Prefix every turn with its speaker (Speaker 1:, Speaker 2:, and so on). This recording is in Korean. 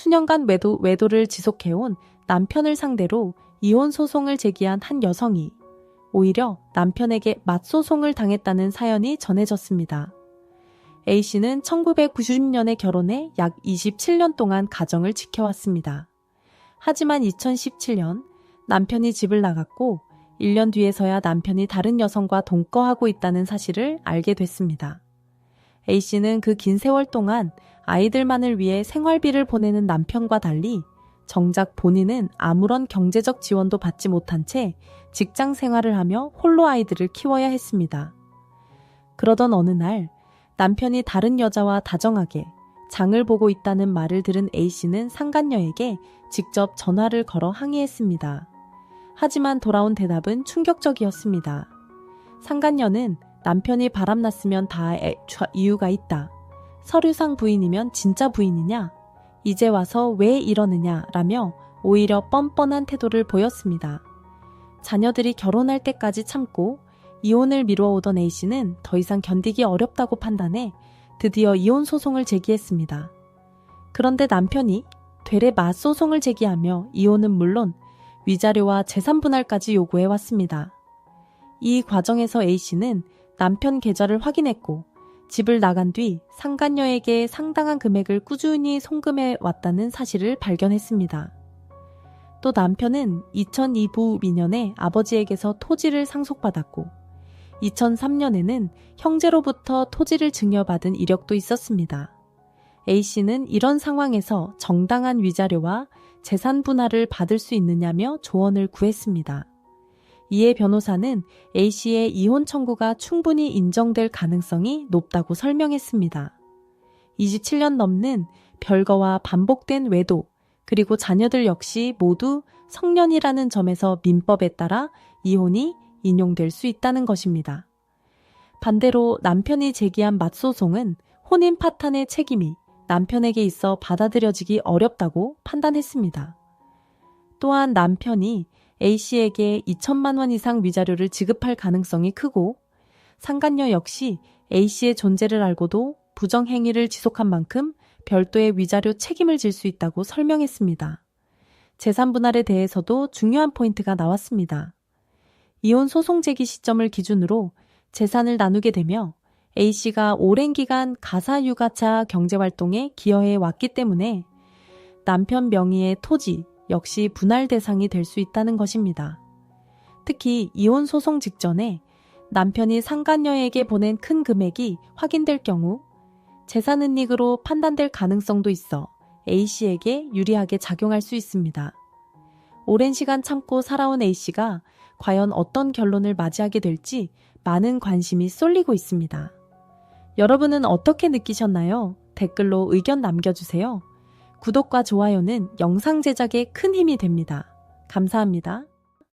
Speaker 1: 수년간 외도를 지속해온 남편을 상대로 이혼 소송을 제기한 한 여성이 오히려 남편에게 맞소송을 당했다는 사연이 전해졌습니다. A씨는 1990년에 결혼해 약 27년 동안 가정을 지켜왔습니다. 하지만 2017년 남편이 집을 나갔고 1년 뒤에서야 남편이 다른 여성과 동거하고 있다는 사실을 알게 됐습니다. A씨는 그 긴 세월 동안 아이들만을 위해 생활비를 보내는 남편과 달리 정작 본인은 아무런 경제적 지원도 받지 못한 채 직장 생활을 하며 홀로 아이들을 키워야 했습니다. 그러던 어느 날 남편이 다른 여자와 다정하게 장을 보고 있다는 말을 들은 A씨는 상간녀에게 직접 전화를 걸어 항의했습니다. 하지만 돌아온 대답은 충격적이었습니다. 상간녀는 남편이 바람났으면 다 이유가 있다. 서류상 부인이면 진짜 부인이냐? 이제 와서 왜 이러느냐? 라며 오히려 뻔뻔한 태도를 보였습니다. 자녀들이 결혼할 때까지 참고 이혼을 미뤄오던 A씨는 더 이상 견디기 어렵다고 판단해 드디어 이혼 소송을 제기했습니다. 그런데 남편이 되레 맞소송을 제기하며 이혼은 물론 위자료와 재산 분할까지 요구해왔습니다. 이 과정에서 A씨는 남편 계좌를 확인했고 집을 나간 뒤 상간녀에게 상당한 금액을 꾸준히 송금해 왔다는 사실을 발견했습니다. 또 남편은 2002부 미년에 아버지에게서 토지를 상속받았고 2003년에는 형제로부터 토지를 증여받은 이력도 있었습니다. A씨는 이런 상황에서 정당한 위자료와 재산 분할을 받을 수 있느냐며 조언을 구했습니다. 이에 변호사는 A씨의 이혼 청구가 충분히 인정될 가능성이 높다고 설명했습니다. 27년 넘는 별거와 반복된 외도, 그리고 자녀들 역시 모두 성년이라는 점에서 민법에 따라 이혼이 인용될 수 있다는 것입니다. 반대로 남편이 제기한 맞소송은 혼인 파탄의 책임이 남편에게 있어 받아들여지기 어렵다고 판단했습니다. 또한 남편이 A씨에게 2천만 원 이상 위자료를 지급할 가능성이 크고 상간녀 역시 A씨의 존재를 알고도 부정행위를 지속한 만큼 별도의 위자료 책임을 질 수 있다고 설명했습니다. 재산 분할에 대해서도 중요한 포인트가 나왔습니다. 이혼 소송 제기 시점을 기준으로 재산을 나누게 되며 A씨가 오랜 기간 가사유가차 경제활동에 기여해 왔기 때문에 남편 명의의 토지 역시 분할 대상이 될 수 있다는 것입니다. 특히 이혼 소송 직전에 남편이 상간녀에게 보낸 큰 금액이 확인될 경우 재산은닉으로 판단될 가능성도 있어 A씨에게 유리하게 작용할 수 있습니다. 오랜 시간 참고 살아온 A씨가 과연 어떤 결론을 맞이하게 될지 많은 관심이 쏠리고 있습니다. 여러분은 어떻게 느끼셨나요? 댓글로 의견 남겨주세요. 구독과 좋아요는 영상 제작에 큰 힘이 됩니다. 감사합니다.